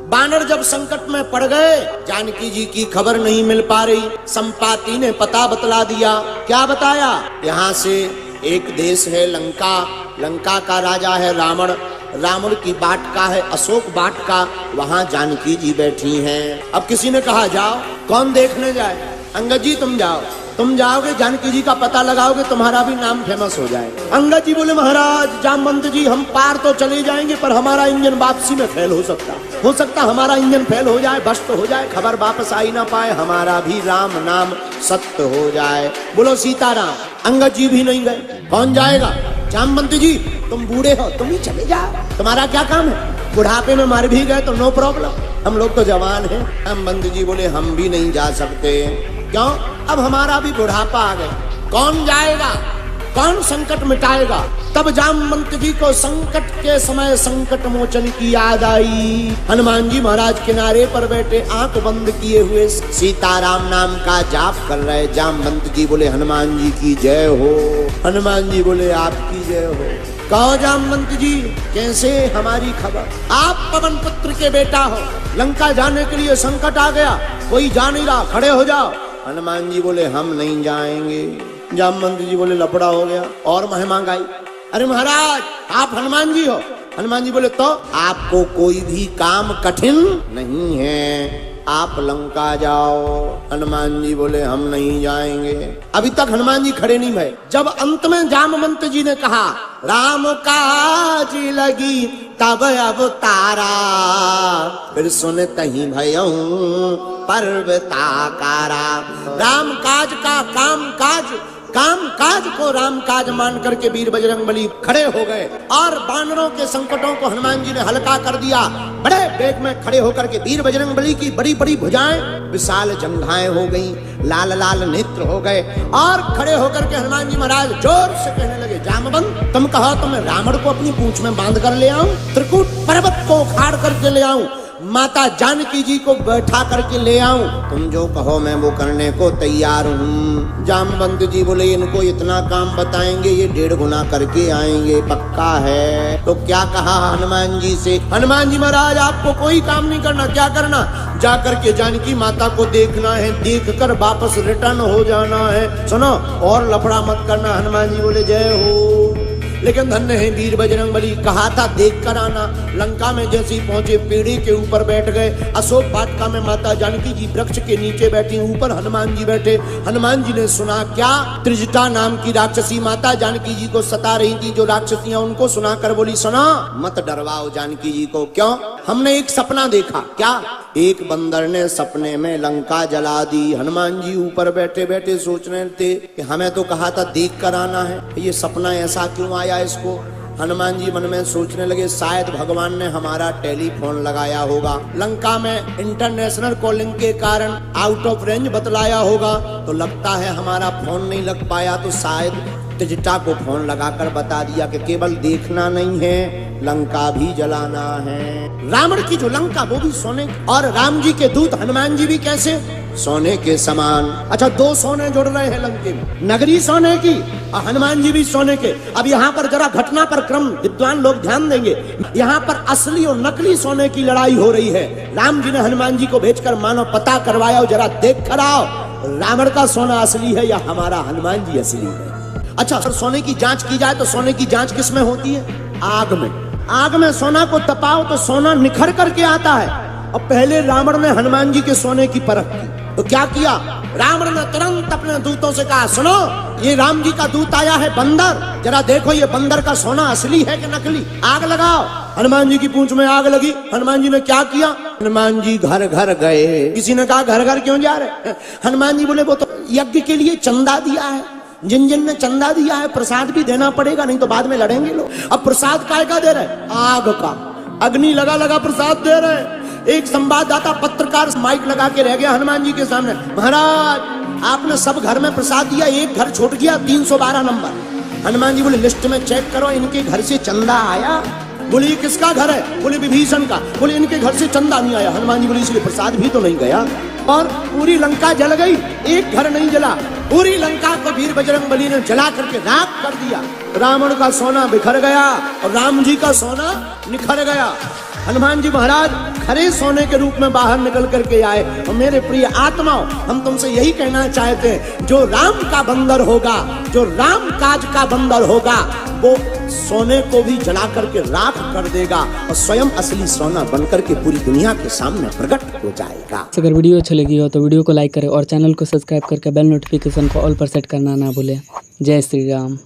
बानर जब संकट में पड़ गए, जानकी जी की खबर नहीं मिल पा रही, संपाति ने पता बतला दिया। क्या बताया? यहाँ से एक देश है लंका, लंका का राजा है रावण, रावण की वाटिका है अशोक वाटिका, वहां जानकी जी बैठी हैं। अब किसी ने कहा जाओ, कौन देखने जाए? अंगद जी तुम जाओ, तुम जाओगे जानकी जी का पता लगाओगे, तुम्हारा भी नाम फेमस हो जाएगा। अंगद जी बोले महाराज जामवंत जी हम पार तो चले जाएंगे पर हमारा इंजन वापसी में फेल हो सकता हमारा इंजन फेल हो जाए, भ्रष्ट हो जाए, खबर वापस आई ना पाए, हमारा भी राम नाम सत्य हो जाए। बोलो सीताराम। अंगद जी भी नहीं गए। कौन जाएगा? जामवंत जी तुम बूढ़े हो, तुम ही चले जाओ, तुम्हारा क्या काम है? बुढ़ापे में मर भी गए तो नो प्रॉब्लम, हम लोग तो जवान हैं। जामवंत जी बोले हम भी नहीं जा सकते। क्यों? अब हमारा भी बुढ़ापा आ गया। कौन जाएगा? कौन संकट मिटाएगा? तब जामवंत जी को संकट के समय संकट मोचन की याद आई। हनुमान जी महाराज किनारे पर बैठे आंख बंद किए हुए सीताराम नाम का जाप कर रहे। जामवंत जी बोले हनुमान जी की जय हो। हनुमान जी बोले आपकी जय हो। कहो जामवंत जी कैसे हमारी खबर? आप पवन पुत्र के बेटा हो, लंका जाने के लिए संकट आ गया, कोई जा नहीं रहा, खड़े हो जाओ। हनुमान जी बोले हम नहीं जाएंगे। जामवंत जी बोले लफड़ा हो गया और महिमा गाई। अरे महाराज आप हनुमान जी हो। हनुमान जी बोले तो आपको कोई भी काम कठिन नहीं है, आप लंका जाओ। हनुमान जी बोले हम नहीं जाएंगे। अभी तक हनुमान जी खड़े नहीं भये। जब अंत में जामवंत जी ने कहा राम काज लगी तब अवतारा, फिर सुन तही भयऊं पर्वताकारा। राम काज का काम काज को राम काज मान करके वीर बजरंगबली खड़े हो गए और बानरों के संकटों को हनुमान जी ने हल्का कर दिया। बड़े वेग में खड़े होकर के वीर बजरंगबली की बड़ी बड़ी भुजाएं, विशाल जंघाएं हो गई, लाल लाल नेत्र हो गए और खड़े होकर के हनुमान जी महाराज जोर से कहने लगे जामवंत तुम कहो तो मैं रावण को अपनी पूंछ में बांध कर ले आऊं, त्रिकूट पर्वत को उखाड़ करके ले आऊं, माता जानकी जी को बैठा करके ले आऊं, तुम जो कहो मैं वो करने को तैयार हूँ। जामवंत जी बोले इनको इतना काम बताएंगे ये 1.5 गुना करके आएंगे, पक्का है। तो क्या कहा हनुमान जी से? हनुमान जी महाराज आपको कोई काम नहीं करना। क्या करना? जाकर के जानकी माता को देखना है, देख कर वापस रिटर्न हो जाना है। सुनो और लफड़ा मत करना। हनुमान जी बोले जय हो। लेकिन धन्य है वीर बजरंगबली, कहा था देख कर आना। लंका में जैसे ही पहुंचे पेड़ी के ऊपर बैठ गए। अशोक वाटिका में माता जानकी जी वृक्ष के नीचे बैठी, ऊपर हनुमान जी बैठे। हनुमान जी ने सुना क्या? त्रिजटा नाम की राक्षसी माता जानकी जी को सता रही थी, जो राक्षसियां उनको सुनाकर बोली सुना मत डरवाओ जानकी जी को। क्यों? हमने एक सपना देखा। क्या? एक बंदर ने सपने में लंका जला दी। हनुमान जी ऊपर बैठे बैठे सोच रहे थे कि हमें तो कहा था देख कर आना है, ये सपना ऐसा क्यों आया इसको? हनुमान जी मन में सोचने लगे शायद भगवान ने हमारा टेलीफोन लगाया होगा, लंका में इंटरनेशनल कॉलिंग के कारण आउट ऑफ रेंज बतलाया होगा, तो लगता है हमारा फोन नहीं लग पाया, तो शायद त्रिजटा को फोन लगाकर बता दिया कि केवल देखना नहीं है लंका भी जलाना है। रावण की जो लंका वो भी सोने, और राम जी के दूत हनुमान जी भी कैसे? सोने के समान। अच्छा 2 सोने जुड़ रहे हैं लंके में, नगरी सोने की और हनुमान जी भी सोने के। अब यहाँ पर जरा घटना पर क्रम विद्वान लोग ध्यान देंगे। यहाँ पर असली और नकली सोने की लड़ाई हो रही है। राम जी ने हनुमान जी को भेजकर मानो पता करवाया और जरा देख कर आओ रावण का सोना असली है या हमारा हनुमान जी असली है। अच्छा सोने की जांच की जाए तो सोने की जांच किस में होती है? आग में। आग में सोना को तपाओ तो सोना निखर करके आता है। और पहले रावण ने हनुमान जी के सोने की परख की, तो क्या किया? रावण ने तुरंत अपने दूतों से कहा सुनो ये राम जी का दूत आया है बंदर, जरा देखो ये बंदर का सोना असली है कि नकली, आग लगाओ। हनुमान जी की पूंछ में आग लगी। हनुमान जी ने क्या किया? हनुमान जी घर घर गए। किसी ने कहा घर घर क्यों जा रहे? हनुमान जी बोले वो तो यज्ञ के लिए चंदा दिया है, जिन जिन ने चंदा दिया है प्रसाद भी देना पड़ेगा, नहीं तो बाद में लड़ेंगे लोग। अब प्रसाद काय का दे रहे? आग का। अग्नि लगा लगा प्रसाद दे रहे। एक संवाददाता पत्रकार माइक लगा के रह गया हनुमान जी के सामने, महाराज आपने सब घर में प्रसाद दिया, एक घर छूट गया 312 नंबर। हनुमान जी बोले लिस्ट में चेक करो इनके घर से चंदा आया। बोले ये किसका घर है? बोले विभीषण का। बोले इनके घर से चंदा नहीं आया। हनुमान जी बोले इसलिए प्रसाद भी तो नहीं गया। और पूरी लंका जल गई, एक घर नहीं जला। पूरी लंका को वीर बजरंगबली ने जला करके राख कर दिया। रावण का सोना बिखर गया और राम जी का सोना निखर गया। हनुमान जी महाराज खरे सोने के रूप में बाहर निकल करके आए। और मेरे प्रिय आत्माओं, हम तुमसे यही कहना चाहते हैं, जो राम का बंदर होगा, जो राम काज का बंदर होगा, वो सोने को भी जला करके राख कर देगा और स्वयं असली सोना बनकर के पूरी दुनिया के सामने प्रकट हो जाएगा। अगर वीडियो अच्छी लगी हो तो वीडियो को लाइक करें और चैनल को सब्सक्राइब करके बेल नोटिफिकेशन को ऑल पर सेट करना ना भूलें। जय श्री राम।